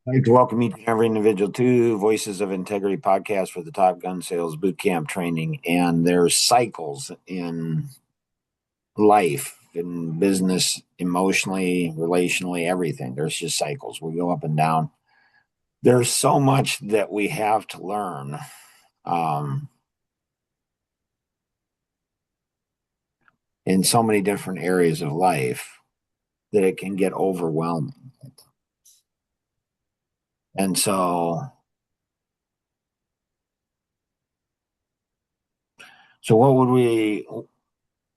I'd like to welcome each and every individual to Voices of Integrity podcast for the Top Gun Sales Bootcamp training. And there's cycles in life, in business, emotionally, relationally, everything. There's just cycles. We go up and down. There's so much that we have to learn um, in so many different areas of life that it can get overwhelming. And so what would do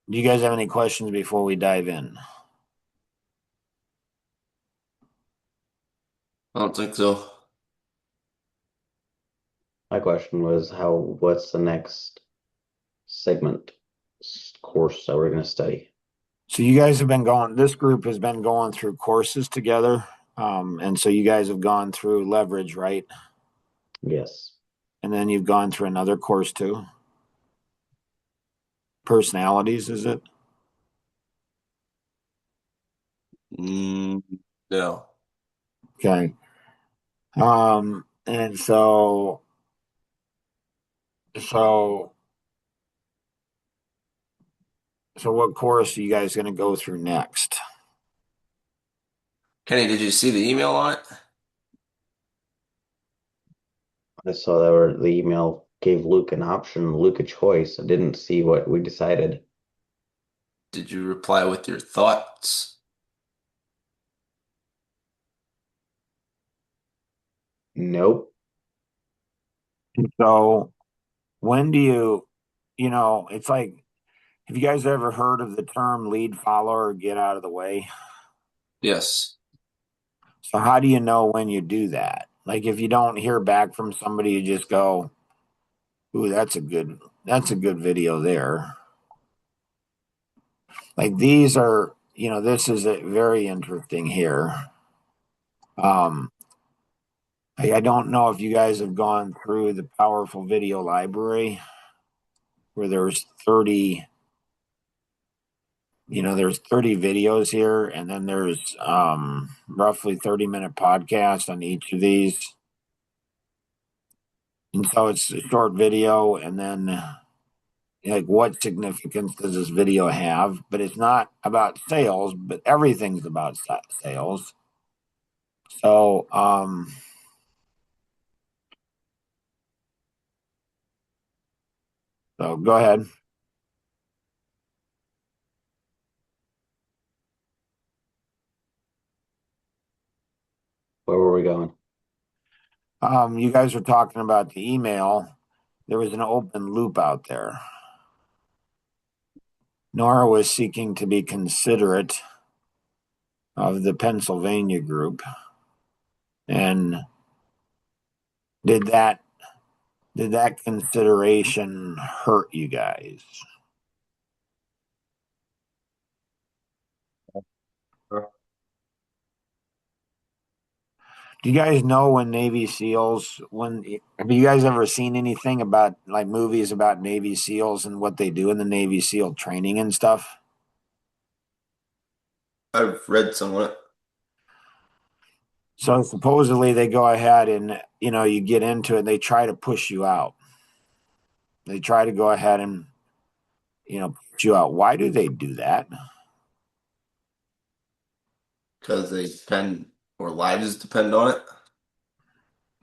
you guys have any questions before we dive in? I don't think so. My question was what's the next segment course that we're going to study? So you guys have been going, this group has been going through courses together. And so you guys have gone through leverage, right? Yes. And then you've gone through another course too. Personalities, is it? Mm, no. Okay. And so so what course are you guys going to go through next? Kenny, did you see the email on it? I saw that the email gave Luke an option, Luke a choice. I didn't see what we decided. Did you reply with your thoughts? Nope. So when do it's like, have you guys ever heard of the term lead follower or get out of the way? Yes. So how do you know when you do that? Like if you don't hear back from somebody, you just go, "Ooh, that's a good video there." Like these are, this is a very interesting here. Um, I don't know if you guys have gone through the powerful video library where there's 30 videos here, and then there's roughly 30-minute podcast on each of these. And so it's a short video, and then like what significance does this video have? But it's not about sales, but everything's about sales. So go ahead. Where were we going? You guys were talking about the email. There was an open loop out there. Nora was seeking to be considerate of the Pennsylvania group. And did that did that consideration hurt you guys? Do you guys know when Navy SEALs when have you guys ever seen anything about like movies about Navy SEALs and what they do in the Navy SEAL training and stuff? I've read some on it. So supposedly they go ahead and you get into it, they try to push you out. They try to go ahead and push you out. Why do they do that? Because they depend, or lives depend on it.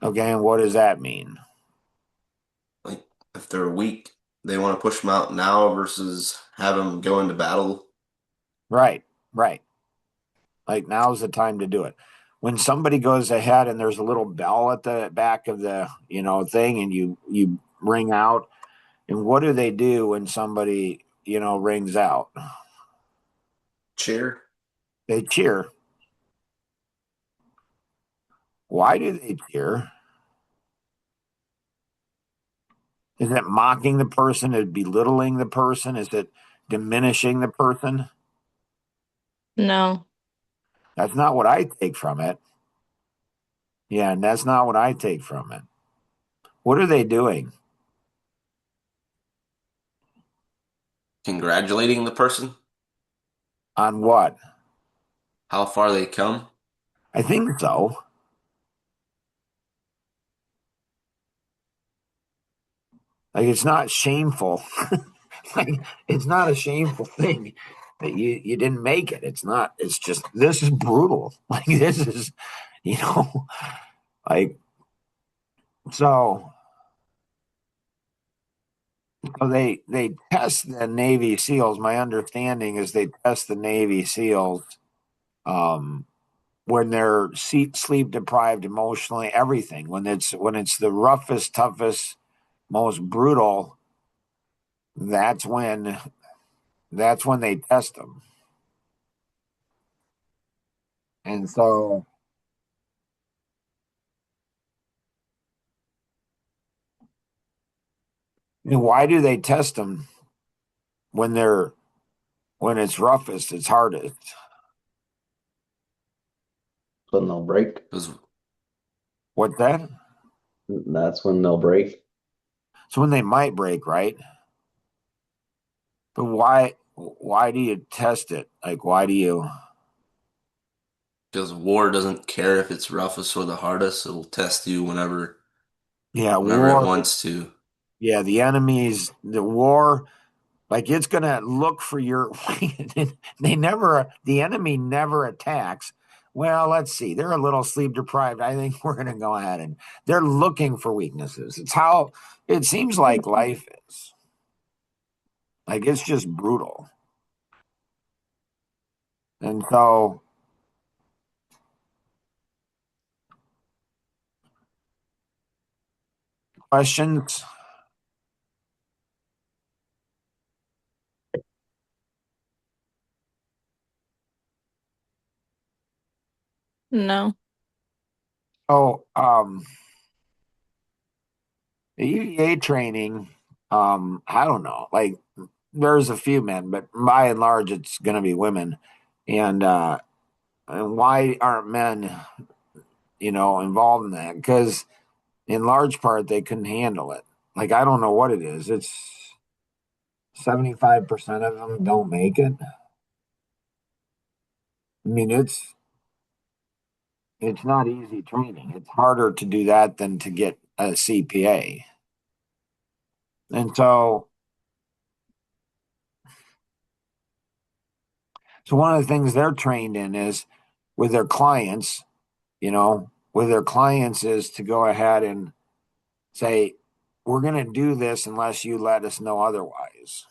Okay, and what does that mean? Like, if they're weak, they want to push them out now versus have them go into battle. Right, right. Like now's the time to do it. When somebody goes ahead and there's a little bell at the back of the thing, and you ring out, and what do they do when somebody rings out? Cheer. They cheer. Why do they cheer? Is it mocking the person? Is it belittling the person? Is it diminishing the person? No. That's not what I take from it. Yeah, and that's not what I take from it. What are they doing? Congratulating the person, On what? how far they come. I think so. Like, it's not shameful. Like, it's not a shameful thing that you didn't make it. It's not. It's just, this is brutal. Like, this is, you know, like, so they test the Navy SEALs. My understanding is they test the Navy SEALs um, when they're sleep deprived, emotionally, everything. When it's the roughest, toughest, most brutal. That's when they test them. And so, why do they test them when it's roughest, it's hardest? When they'll break. Because What's that? That's when they'll break. So when they might break, right? But why do you test it? Like, why do you? war doesn't care if it's roughest or the hardest. It will test you Yeah, whenever it war. wants to. Yeah, the war. Like, it's gonna look for your. The enemy never attacks. Well, let's see. They're a little sleep deprived. I think we're gonna go ahead and they're looking for weaknesses. It's how it seems like life is. Like, it's just brutal. And so, questions? No. Oh, the EVA training, I don't know. Like, there's a few men, but by and large, it's going to be women. And why aren't men, involved in that? Because in large part, they couldn't handle it. Like, I don't know what it is. It's 75% of them don't make it. I mean, it's not easy training. It's harder to do that than to get a CPA. And so one of the things they're trained in is with their clients, is to go ahead and say, we're going to do this unless you let us know otherwise.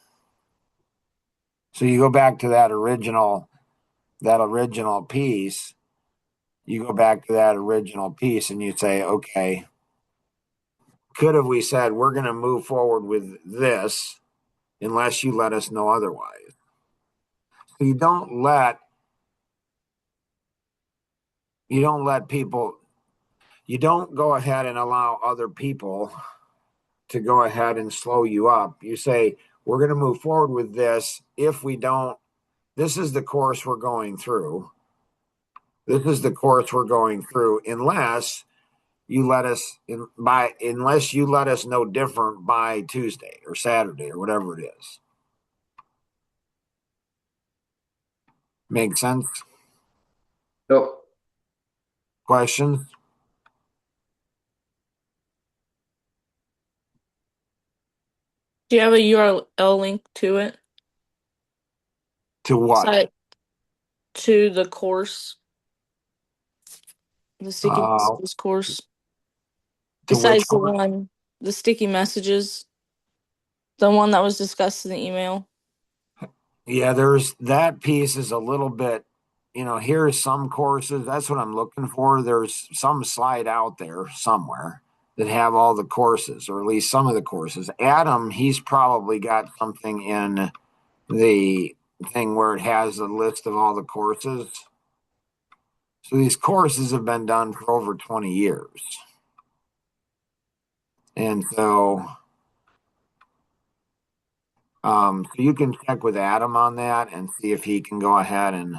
So you go back to that original piece. You go back to that original piece and you say, okay, could have we said we're going to move forward with this unless you let us know otherwise? So you don't let people, you don't go ahead and allow other people to go ahead and slow you up. You say, we're going to move forward with this. If we don't, this is the course we're going through. This is the course we're going through unless you let us unless you let us know different by Tuesday or Saturday or whatever it is. Make sense? Nope. Questions? Do you have a URL link to it? To what? Site to the course, the sticky Uh, messages course. to which Besides course? the sticky messages, the one that was discussed in the email. Yeah, there's that piece is a little bit, here's some courses. That's what I'm looking for. There's some slide out there somewhere that have all the courses, or at least some of the courses. Adam, he's probably got something in the thing where it has a list of all the courses. So these courses have been done for over 20 years. And so you can check with Adam on that and see if he can go ahead and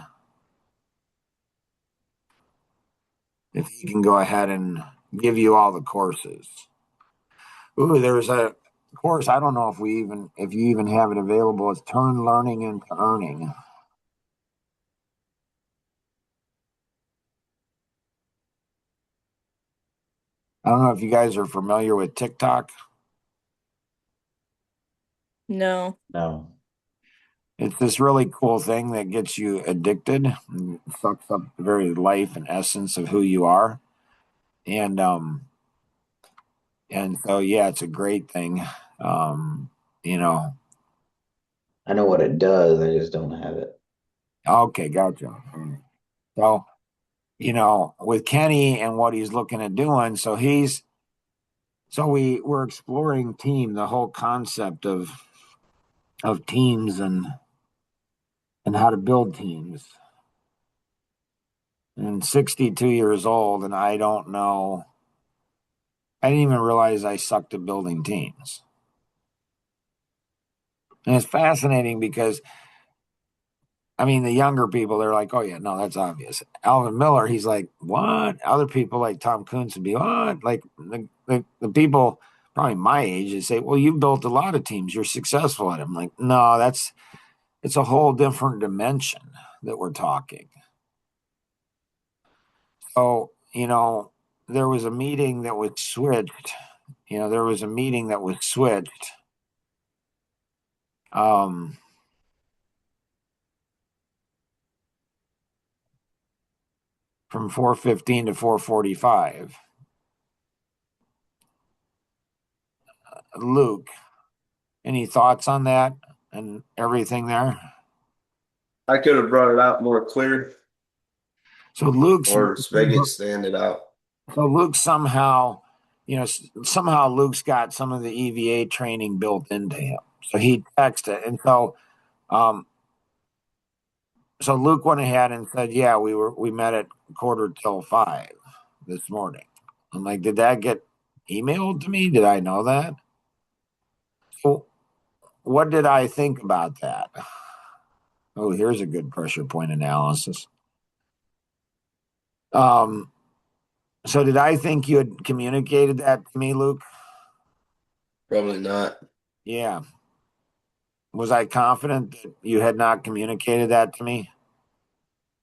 give you all the courses. Ooh, there's a course. I don't know if you even have it available. It's Turn Learning into Earning. I don't know if you guys are familiar with TikTok. No. No. It's this really cool thing that gets you addicted and sucks up the very life and essence of who you are. And so yeah, it's a great thing. You know, I know what it does, I just don't have it. okay, gotcha. All right. So, with Kenny and what he's looking at doing, we're exploring team, the whole concept of teams and how to build teams. And 62 years old, and I don't know. I didn't even realize I sucked at building teams. And it's fascinating because, I mean, the younger people, they're like, oh, yeah, no, that's obvious. Alvin Miller, he's like, what? Other people like Tom Coons would be, what? Like the people probably my age would say, well, you've built a lot of teams. You're successful at them. Like, no, it's a whole different dimension that we're talking. So, there was a meeting that was switched. There was a meeting that was switched. From 4:15 to 4:45. Luke, any thoughts on that and everything there? I could have brought it out more clear, So Luke's or Spigot stand it out. so Luke somehow, somehow Luke's got some of the EVA training built into him. So he texted, and so Luke went ahead and said, "Yeah, we met at 4:45 this morning." I'm like, "Did that get emailed to me? Did I know that?" So what did I think about that? Oh, here's a good pressure point analysis. So did I think you had communicated that to me, Luke? Probably not. Yeah. Was I confident that you had not communicated that to me?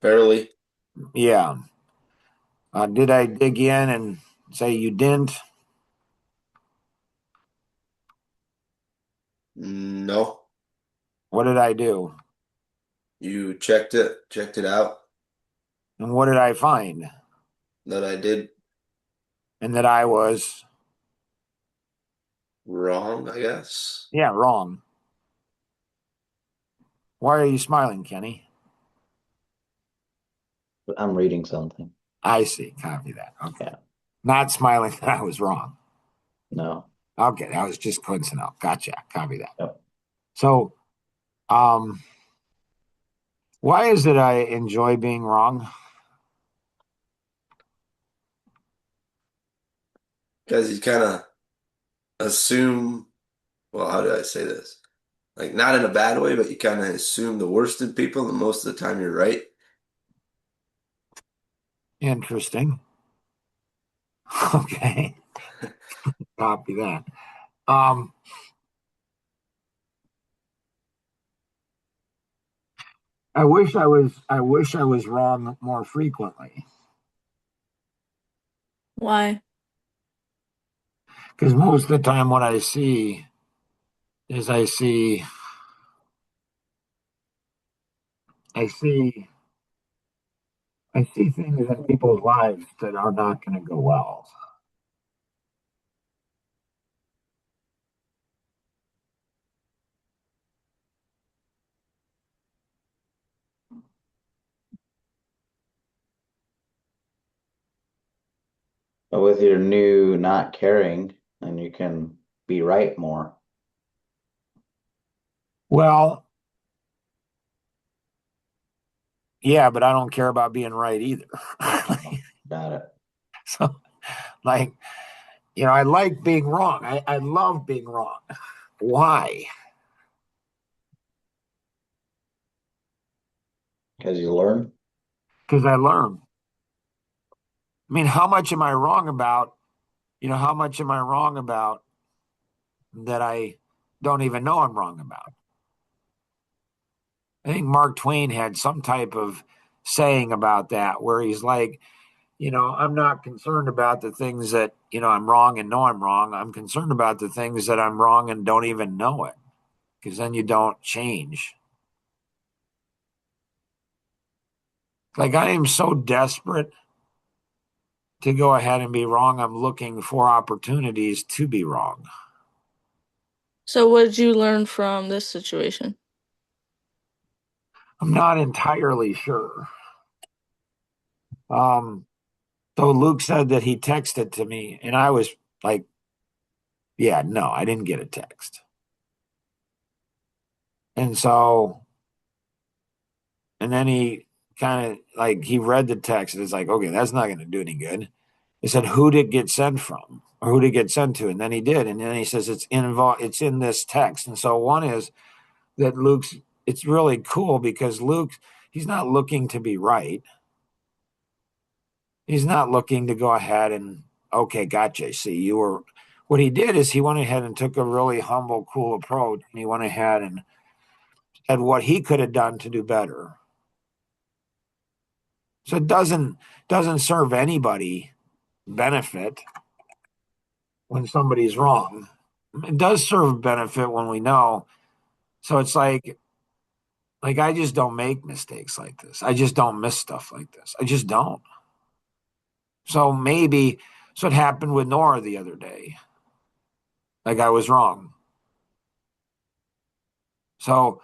Barely. Yeah. Did I dig in and say you didn't? No. What did I do? You checked it out. And what did I find? That I did And that I was, wrong, I guess. yeah, wrong. Why are you smiling, Kenny? I'm reading something. I see. Copy that. Okay. Yeah. Not smiling that I was wrong. No. Okay, that was just coincidental. Gotcha. Copy that. Yep. So, why is it I enjoy being wrong? Because you kind of assume, well, how do I say this? Like, not in a bad way, but you kind of assume the worst in people, and most of the time you're right. Interesting. Okay. Copy that. I wish I was wrong more frequently, Why? because most of the time what I see is I see I see things in people's lives that are not going to go well. But with your new not caring, then you can be right more. Well, yeah, but I don't care about being right either. Got it. So, like, I like being wrong. I love being wrong. Why? Because you learn. Because I learn. I mean, how much am I wrong about? How much am I wrong about that I don't even know I'm wrong about? I think Mark Twain had some type of saying about that where he's like, I'm not concerned about the things that, I'm wrong and know I'm wrong. I'm concerned about the things that I'm wrong and don't even know it. because then you don't change. Like, I am so desperate to go ahead and be wrong. I'm looking for opportunities to be wrong. So what did you learn from this situation? I'm not entirely sure. So Luke said that he texted to me, and I was like, yeah, no, I didn't get a text. And so, and then he kind of like, he read the text and it's like, okay, that's not going to do any good. He said, who did it get sent from, or who did it get sent to? And then he did. And then he says, it's in this text. And so one is that it's really cool because Luke, he's not looking to be right. He's not looking to go ahead and, okay, gotcha. See, what he did is he went ahead and took a really humble, cool approach. And he went ahead and said what he could have done to do better. So it doesn't serve anybody benefit when somebody's wrong. It does serve benefit when we know. So it's like I just don't make mistakes like this. I just don't miss stuff like this. I just don't. So it happened with Nora the other day. Like, I was wrong. So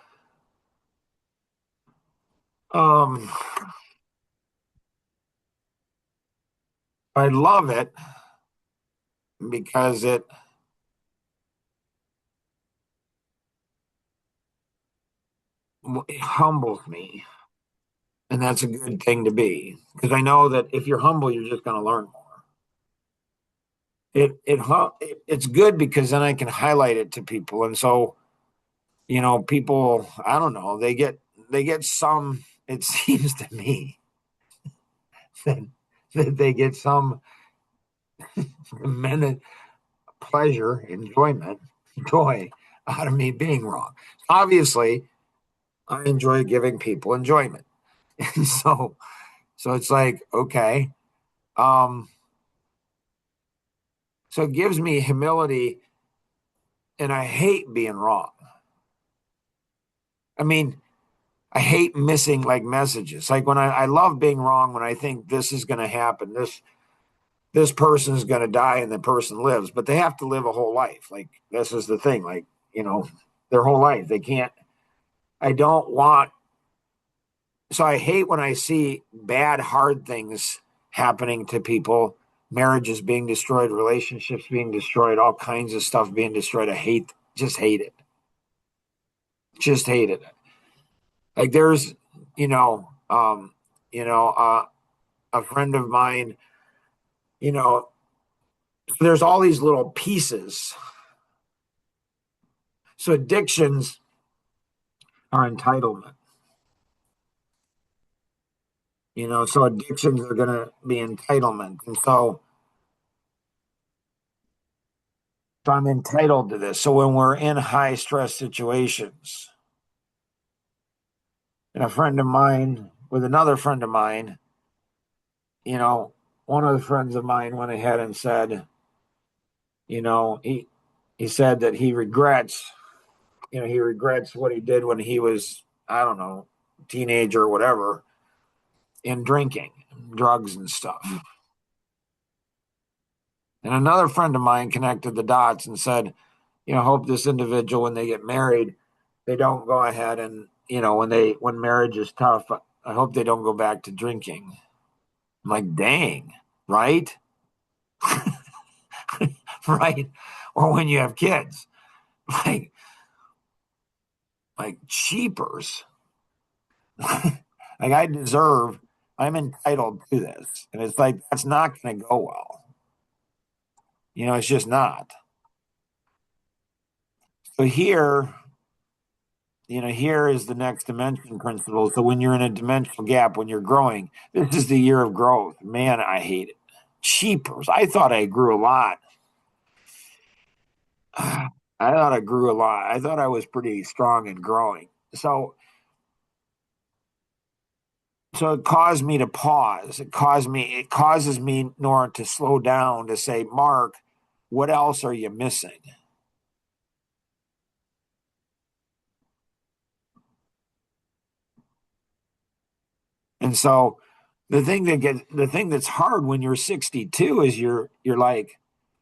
I love it because it humbles me. And that's a good thing to be, because I know that if you're humble, you're just going to learn more. It's good because then I can highlight it to people. And so, people, I don't know, they get some, it seems to me that they get some minute pleasure, enjoyment, joy out of me being wrong. Obviously, I enjoy giving people enjoyment. And so it's like, okay. So it gives me humility, and I hate being wrong. I mean, I hate missing like messages. Like when I love being wrong when I think this is going to happen. This person is going to die and the person lives, but they have to live a whole life. Like, this is the thing, like, their whole life. They can't, I don't want, so I hate when I see bad, hard things happening to people, marriages being destroyed, relationships being destroyed, all kinds of stuff being destroyed. Just hate it. Just hate it. Like, there's, a friend of mine, there's all these little pieces. So addictions are entitlement. So addictions are going to be entitlement. And so I'm entitled to this. So when we're in high stress situations, and a friend of mine with another friend of mine, one of the friends of mine went ahead and said, he said that he regrets what he did when he was, I don't know, teenager or whatever, in drinking, drugs and stuff. And another friend of mine connected the dots and said, hope this individual, when they get married, they don't go ahead and, when marriage is tough, I hope they don't go back to drinking. I'm like, dang, right? Right. Or when you have kids, like cheapers. Like, I'm entitled to this. And it's like, that's not going to go well. It's just not. So here is the next dimension principle. So when you're in a dimensional gap, when you're growing, this is the year of growth. Man, I hate it. Cheapers. I thought I grew a lot. I thought I grew a lot. I thought I was pretty strong and growing. So it caused me to pause. It causes me, Nora, to slow down, to say, Mark, what else are you missing? And so the thing that's hard when you're 62 is you're like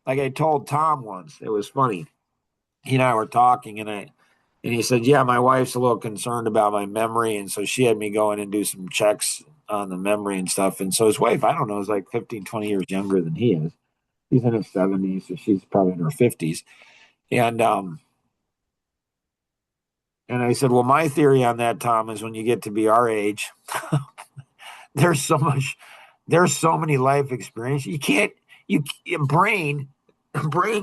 I told Tom once, it was funny. He and I were talking and he said, yeah, my wife's a little concerned about my memory. And so she had me go in and do some checks on the memory and stuff. And so his wife, I don't know, is like 15, 20 years younger than he is. He's in his 70s, so she's probably in her 50s. And I said, well, my theory on that, Tom, is when you get to be our age, there's so many life experiences. Your brain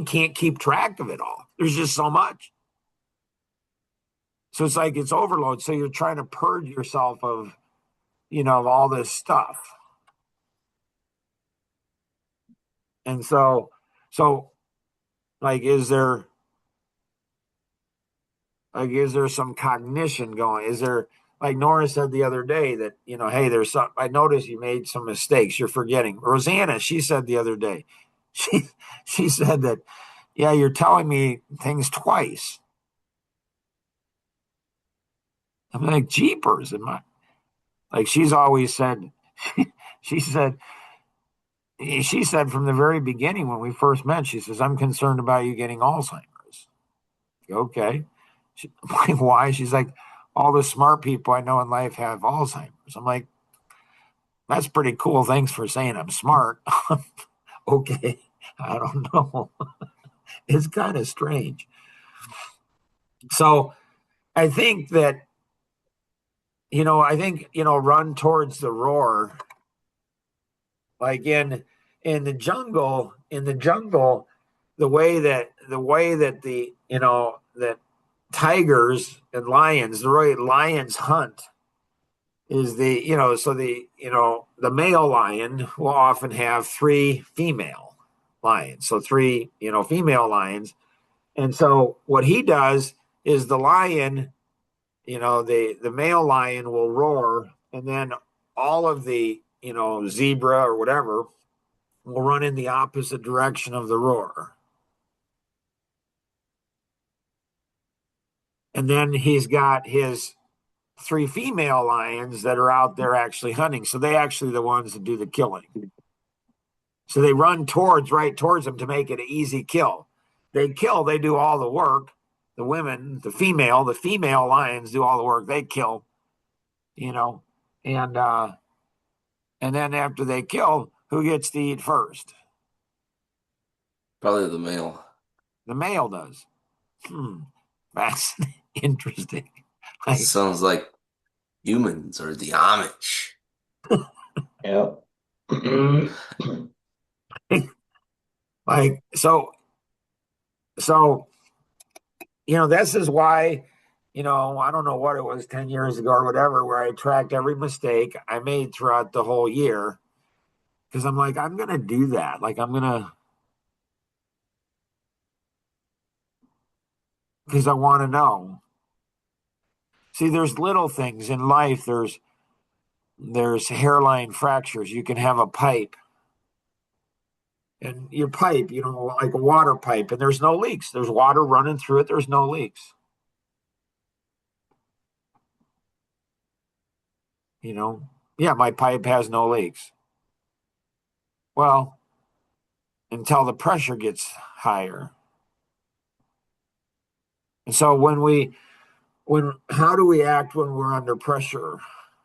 can't keep track of it all. There's just so much. So it's like it's overload. So you're trying to purge yourself of, all this stuff. And so like, is there some cognition going? Is there, like Nora said the other day that, hey, I noticed you made some mistakes. You're forgetting. Rosanna, she said the other day, she said that, yeah, you're telling me things twice. I'm like, jeepers. Like she's always said, she said from the very beginning when we first met, she says, I'm concerned about you getting Alzheimer's. Okay. Why? She's like, all the smart people I know in life have Alzheimer's. I'm like, that's pretty cool. Thanks for saying I'm smart. Okay. I don't know. It's kind of strange. So I think that, run towards the roar. Like in the jungle, the way that that tigers and lions, the way lions hunt is the male lion will often have three female lions. So three, female lions. And so what he does is the lion, the male lion will roar, and then all of the, zebra or whatever will run in the opposite direction of the roar. And then he's got his three female lions that are out there actually hunting. So they actually the ones that do the killing. So they run right towards them to make it an easy kill. They do all the work. The female lions do all the work. They kill, and then after they kill, who gets to eat first? Probably the male. The male does. That's interesting. Sounds like humans or the Amish. Yep. Like, so, this is why, I don't know what it was 10 years ago or whatever, where I tracked every mistake I made throughout the whole year. Because I'm like, I'm going to do that. Like, because I want to know. See, there's little things in life. There's hairline fractures. You can have a pipe. And your pipe, like a water pipe, and there's no leaks. There's water running through it. There's no leaks. Yeah, my pipe has no leaks. Well, until the pressure gets higher. And so how do we act when we're under pressure?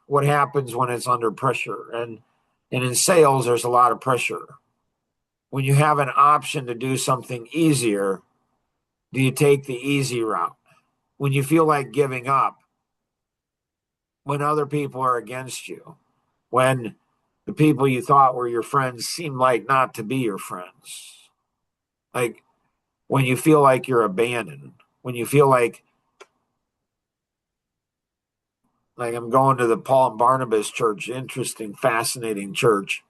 What happens when it's under pressure? And in sales, there's a lot of pressure. When you have an option to do something easier, do you take the easy route? When you feel like giving up, when other people are against you, when the people you thought were your friends seem like not to be your friends, like when you feel like you're abandoned, when you feel like I'm going to the Paul and Barnabas church, interesting, fascinating church.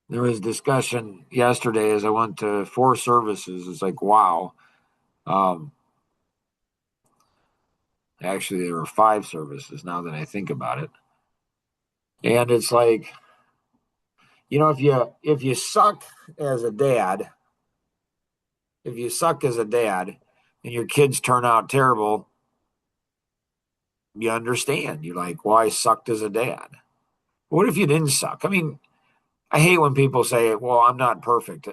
There was discussion yesterday as I went to 4 services. It's like, wow. Actually, there were 5 services now that I think about it. And it's like, if you suck as a dad, and your kids turn out terrible, you understand. You're like, well, I sucked as a dad. What if you didn't suck? I mean, I hate when people say, well, I'm not perfect.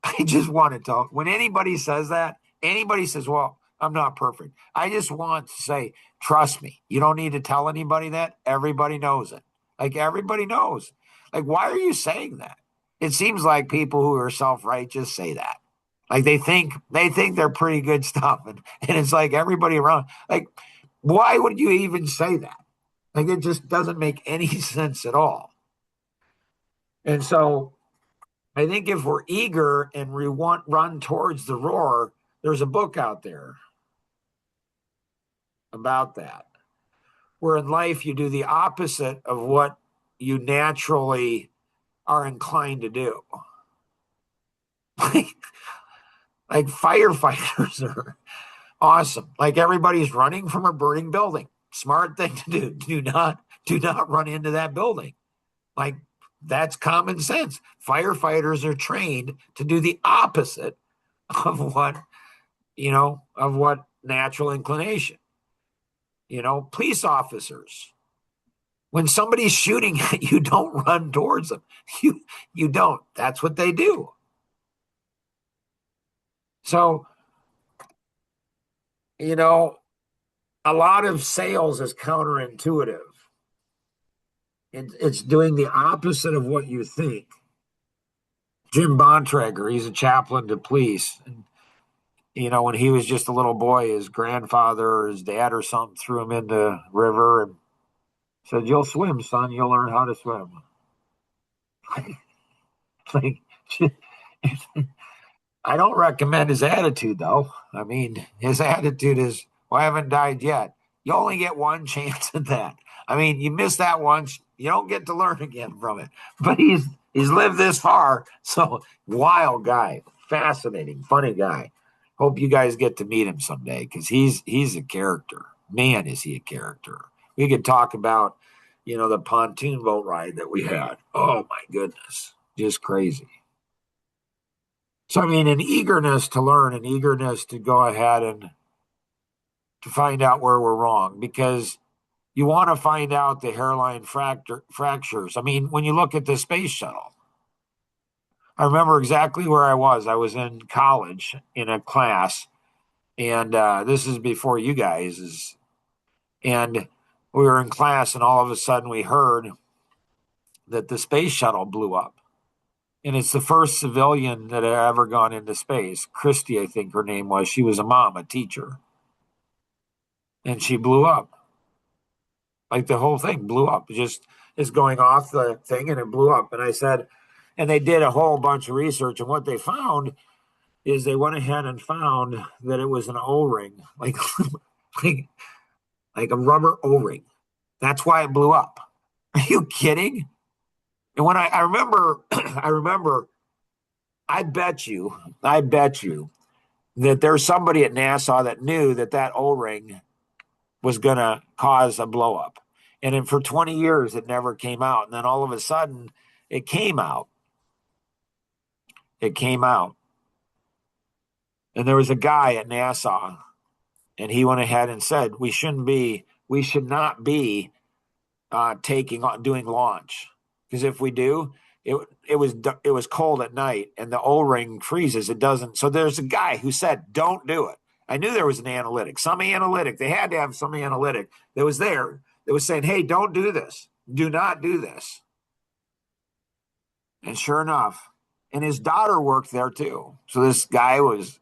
I just want to talk. When anybody says that, anybody says, well, I'm not perfect. I just want to say, trust me. You don't need to tell anybody that. Everybody knows it. Like everybody knows. Like, why are you saying that? It seems like people who are self-righteous say that. Like they think they're pretty good stuff. And it's like everybody around, like, why would you even say that? Like it just doesn't make any sense at all. And so I think if we're eager and we want run towards the roar, there's a book out there about that. Where in life you do the opposite of what you naturally are inclined to do. Like firefighters are awesome. Like everybody's running from a burning building. Smart thing to do. Do not run into that building. Like that's common sense. Firefighters are trained to do the opposite of what natural inclination. Police officers. When somebody's shooting at you, don't run towards them. You don't. That's what they do. So, a lot of sales is counterintuitive. It's doing the opposite of what you think. Jim Bontrager, he's a chaplain to police. And, when he was just a little boy, his grandfather or his dad or something threw him in the river and said, "You'll swim, son. You'll learn how to swim." Like, I don't recommend his attitude, though. I mean, his attitude is, well, I haven't died yet. You only get one chance at that. I mean, you miss that once, you don't get to learn again from it. But he's lived this far. So wild guy, fascinating, funny guy. Hope you guys get to meet him someday because he's a character. Man, is he a character. We could talk about, the pontoon boat ride that we had. Oh my goodness. Just crazy. So, I mean, an eagerness to learn, an eagerness to go ahead and to find out where we're wrong, because you want to find out the hairline fractures. I mean, when you look at the space shuttle, I remember exactly where I was. I was in college in a class, and this is before you guys. And we were in class, and all of a sudden we heard that the space shuttle blew up. And it's the first civilian that had ever gone into space. Christy, I think her name was. She was a mom, a teacher. And she blew up. Like the whole thing blew up. It just is going off the thing and it blew up. And I said, and they did a whole bunch of research. And what they found is they went ahead and found that it was an O-ring, like a rubber O-ring. That's why it blew up. Are you kidding? And when I remember, I bet you that there's somebody at NASA that knew that O-ring was going to cause a blow up. And then for 20 years, it never came out. And then all of a sudden, it came out. It came out. And there was a guy at NASA, and he went ahead and said, we should not be doing launch. Because if we do, it was cold at night and the O-ring freezes. It doesn't. So there's a guy who said, don't do it. I knew there was an analytic, they had to have some analytic that was there that was saying, hey, don't do this. Do not do this. And sure enough, and his daughter worked there too. So this guy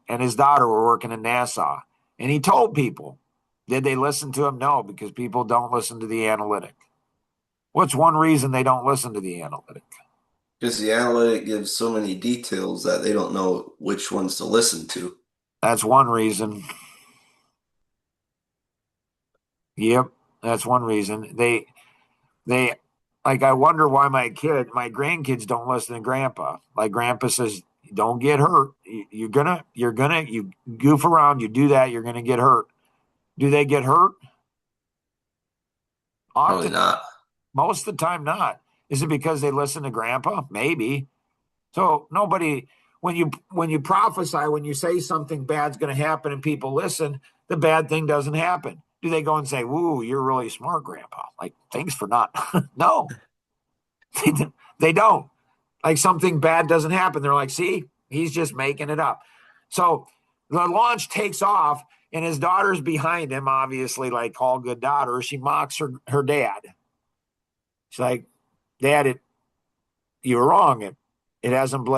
and his daughter were working in NASA. And he told people, did they listen to him? No, because people don't listen to the analytic. What's one reason they don't listen to the analytic? Because the analytic gives so many details that they don't know which ones to listen to. That's one reason. Yep, that's one reason. They like, I wonder why my grandkids don't listen to grandpa. Like grandpa says, don't get hurt. You goof around, you do that, you're gonna get hurt. Do they get hurt? Probably not. Most of the time not. Is it because they listen to grandpa? Maybe. So nobody, when you prophesy, when you say something bad's going to happen and people listen, the bad thing doesn't happen. Do they go and say, "Woo, you're really smart, Grandpa"? Like, thanks for not. No, they don't. Like something bad doesn't happen. They're like, see, he's just making it up. So the launch takes off, and his daughter's behind him, obviously, like all good daughters. She mocks her dad. She's like, Dad, you were wrong. It hasn't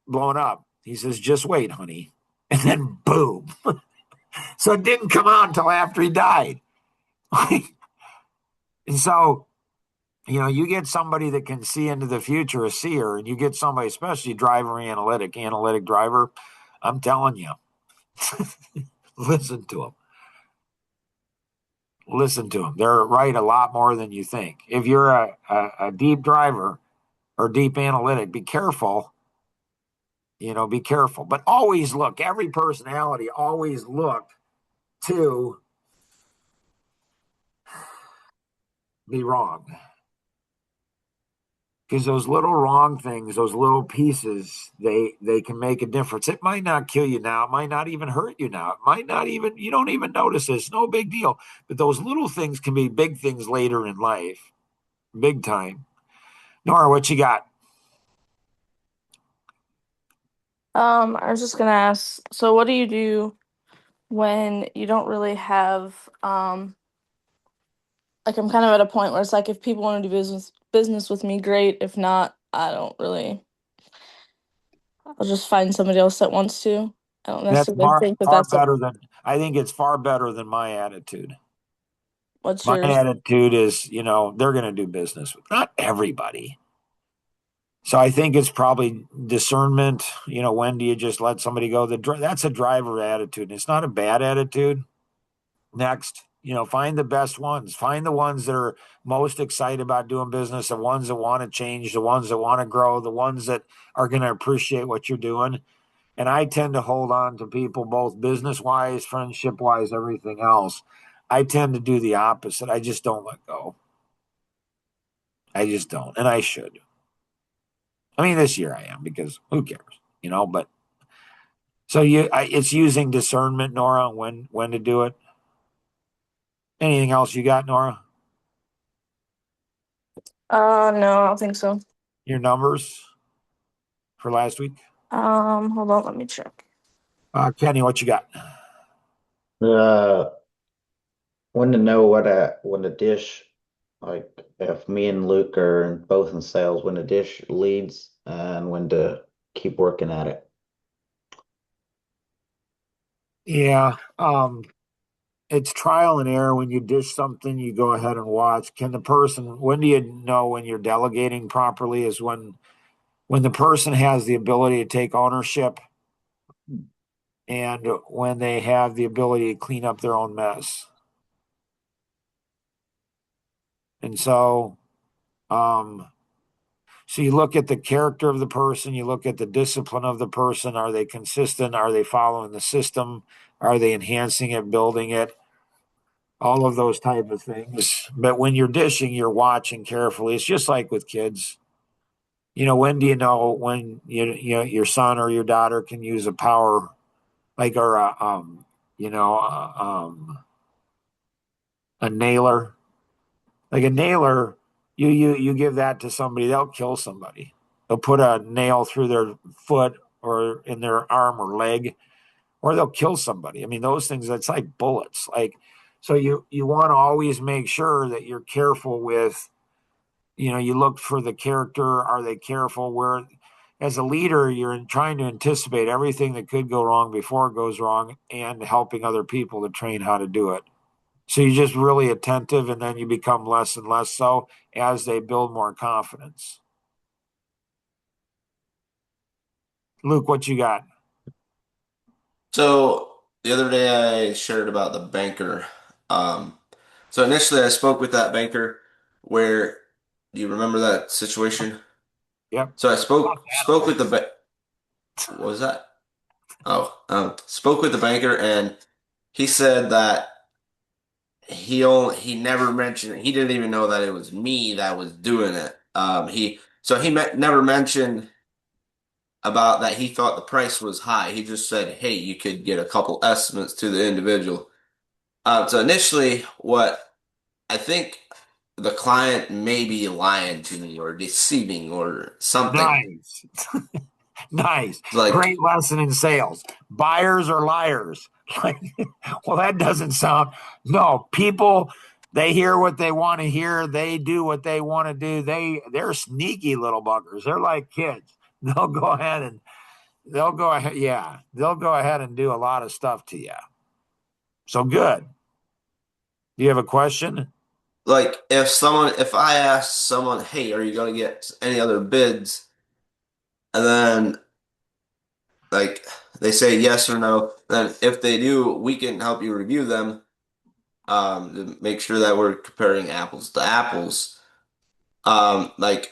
blown up. He says, just wait, honey. And then boom. So it didn't come out until after he died. And so, you get somebody that can see into the future, a seer, and you get somebody, especially driver analytic driver. I'm telling you, listen to them. Listen to them. They're right a lot more than you think. If you're a deep driver or deep analytic, be careful. Be careful. But always look, every personality, always look to be wrong. Because those little wrong things, those little pieces, they can make a difference. It might not kill you now. It might not even hurt you now. It might not even, you don't even notice it. It's no big deal. But those little things can be big things later in life. Big time. Nora, what you got? I was just gonna ask, so what do you do when you don't really have like I'm kind of at a point where it's like if people want to do business with me, great. If not, I don't really. I'll just find somebody else that wants to. I don't That's necessarily think that far that's a better than, I think it's far better than my attitude. what's My yours. attitude is, they're going to do business with not everybody. So I think it's probably discernment. When do you just let somebody go? That's a driver attitude. It's not a bad attitude. Next, find the best ones. Find the ones that are most excited about doing business, the ones that want to change, the ones that want to grow, the ones that are going to appreciate what you're doing. And I tend to hold on to people, both business wise, friendship wise, everything else. I tend to do the opposite. I just don't let go. I just don't. And I should. I mean, this year I am because who cares, but so it's using discernment, Nora, when to do it. Anything else you got, Nora? No, I don't think so. Your numbers for last week? Hold on, let me check. Kenny, what you got? Uh, want to know when a dish, like if me and Luke are both in sales, when a dish leads and when to keep working at it. Yeah. It's trial and error. When you dish something, you go ahead and watch. When do you know when you're delegating properly is when the person has the ability to take ownership and when they have the ability to clean up their own mess. And um, so you look at the character of the person, you look at the discipline of the person. Are they consistent? Are they following the system? Are they enhancing it, building it? All of those type of things. But when you're dishing, you're watching carefully. It's just like with kids. When do you know when your son or your daughter can use a power like or a nailer? Like a nailer, you give that to somebody, they'll kill somebody. They'll put a nail through their foot or in their arm or leg, or they'll kill somebody. I mean, those things, it's like bullets. Like, so you want to always make sure that you're careful with, you look for the character. Are they careful? Where, as a leader, you're trying to anticipate everything that could go wrong before it goes wrong and helping other people to train how to do it. So you're just really attentive, and then you become less and less so as they build more confidence. Luke, what you got? So the other day I shared about the banker. Um, so initially I spoke with that banker where, do you remember that situation? Yep. So I spoke with the what was that? Oh, spoke with the banker and he said that he never mentioned he didn't even know that it was me that was doing it. Never mentioned about that he thought the price was high. He just said, "Hey, you could get a couple estimates to the individual." So initially, what I think the client may be lying to me or deceiving or something. Nice. Nice. Like, Great lesson in sales. Buyers are liars. Like, well, that doesn't sound, no, people, they hear what they want to hear. They do what they want to do. They're sneaky little buggers. They're like kids. They'll go ahead and they'll go ahead. Yeah. They'll go ahead and do a lot of stuff to you. So good. Do you have a question? like if I ask someone, hey, are you going to get any other bids? And then like they say yes or no, then if they do, we can help you review them, to make sure that we're comparing apples to apples. Like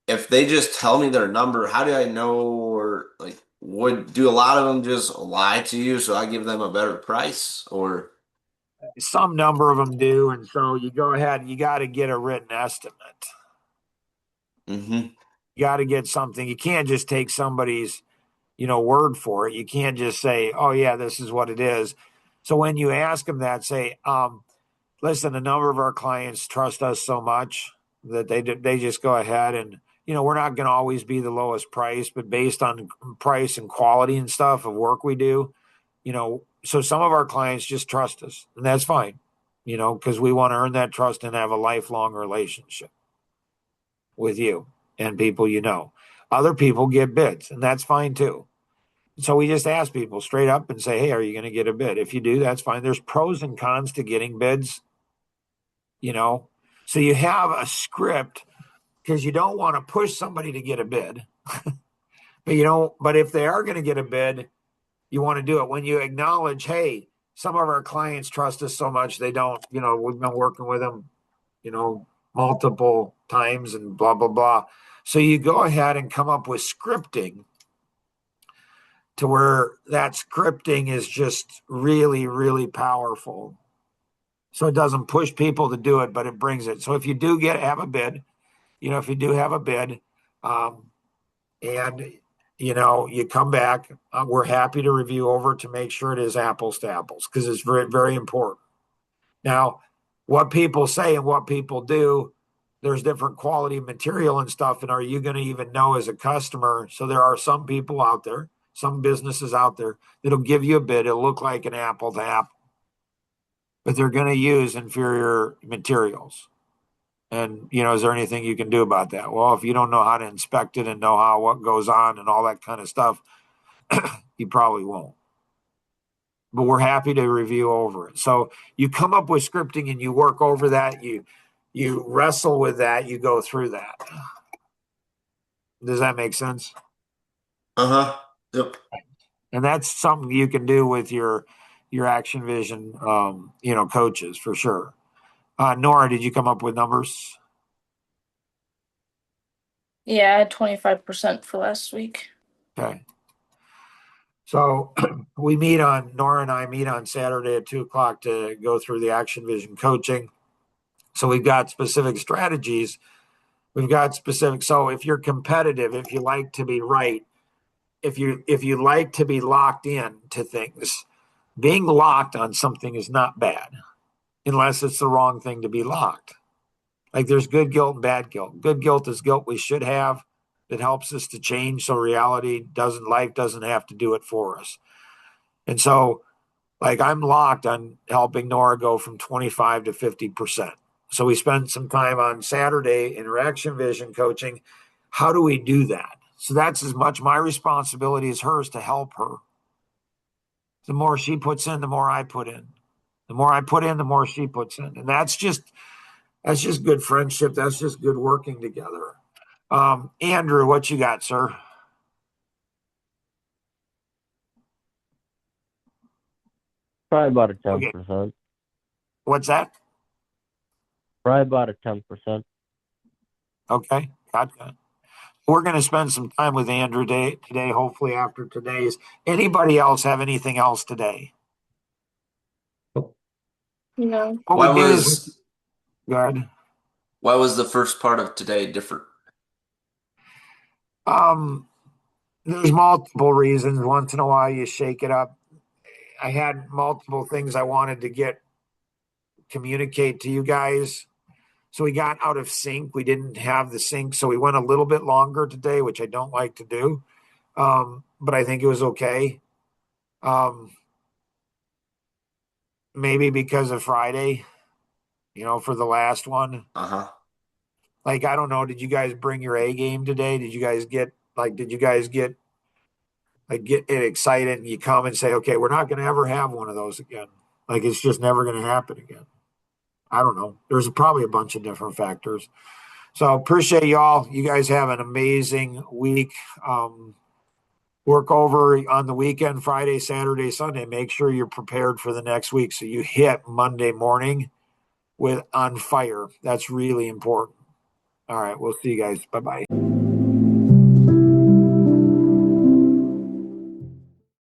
if they just tell me their number, how do I know? Or like, would do a lot of them just lie to you so I give them a better price? Or Some number of them do. And so you go ahead, you got to get a written estimate. hmm You got to get something. You can't just take somebody's, word for it. You can't just say, oh, yeah, this is what it is. So when you ask them that, say, listen, a number of our clients trust us so much that they just go ahead and, we're not going to always be the lowest price, but based on price and quality and stuff of work we do, so some of our clients just trust us, and that's fine, because we want to earn that trust and have a lifelong relationship with you and people. Other people get bids, and that's fine too. So we just ask people straight up and say, hey, are you going to get a bid? If you do, that's fine. There's pros and cons to getting bids, you know. So you have a script because you don't want to push somebody to get a bid. But if they are going to get a bid, you want to do it when you acknowledge, hey, some of our clients trust us so much they don't, we've been working with them, multiple times and blah, blah, blah. So you go ahead and come up with scripting to where that scripting is just really, really powerful. So it doesn't push people to do it, but it brings it. So if you do have a bid, if you do have a bid, and you come back, we're happy to review over to make sure it is apples to apples because it's very, very important. Now, what people say and what people do, there's different quality material and stuff. And are you going to even know as a customer? So there are some people out there, some businesses out there that'll give you a bid. It'll look like an apple to apple, but they're going to use inferior materials. And, is there anything you can do about that? Well, if you don't know how to inspect it and know what goes on and all that kind of stuff, you probably won't. But we're happy to review over it. So you come up with scripting and you work over that. You wrestle with that. You go through that. Does that make sense? uh-huh. Yep. And that's something you can do with your Action Vision, coaches for sure. Nora, did you come up with numbers? Yeah, I had 25% for last week. Okay. So Nora and I meet on Saturday at 2:00 to go through the Action Vision coaching. So we've got specific strategies. So if you're competitive, if you like to be right, if you like to be locked in to things, being locked on something is not bad unless it's the wrong thing to be locked. Like there's good guilt and bad guilt. Good guilt is guilt we should have that helps us to change so life doesn't have to do it for us. And so like I'm locked on helping Nora go from 25 to 50%. So we spent some time on Saturday in Action Vision coaching. How do we do that? So that's as much my responsibility as hers to help her. The more she puts in, the more I put in. The more I put in, the more she puts in. And that's just good friendship. That's just good working together. Andrew, what you got, sir? Probably about a Okay. 10%. What's that? Probably about a 10%. Okay. Gotcha. We're going to spend some time with Andrew today, hopefully after today's. Anybody else have anything else today? No. What Why we do is was good. why was the first part of today different? There's multiple reasons. Once in a while, you shake it up. I had multiple things I wanted to get communicate to you guys. So we got out of sync. We didn't have the sync. So we went a little bit longer today, which I don't like to do. But I think it was okay. Maybe because of Friday, for the last one. Like, I don't know. Did you guys bring your A game today? Did you guys get excited and you come and say, okay, we're not going to ever have one of those again. Like, it's just never going to happen again. I don't know. There's probably a bunch of different factors. So appreciate y'all. You guys have an amazing week. Work over on the weekend, Friday, Saturday, Sunday. Make sure you're prepared for the next week. So you hit Monday morning on fire. That's really important. All right. We'll see you guys. Bye-bye.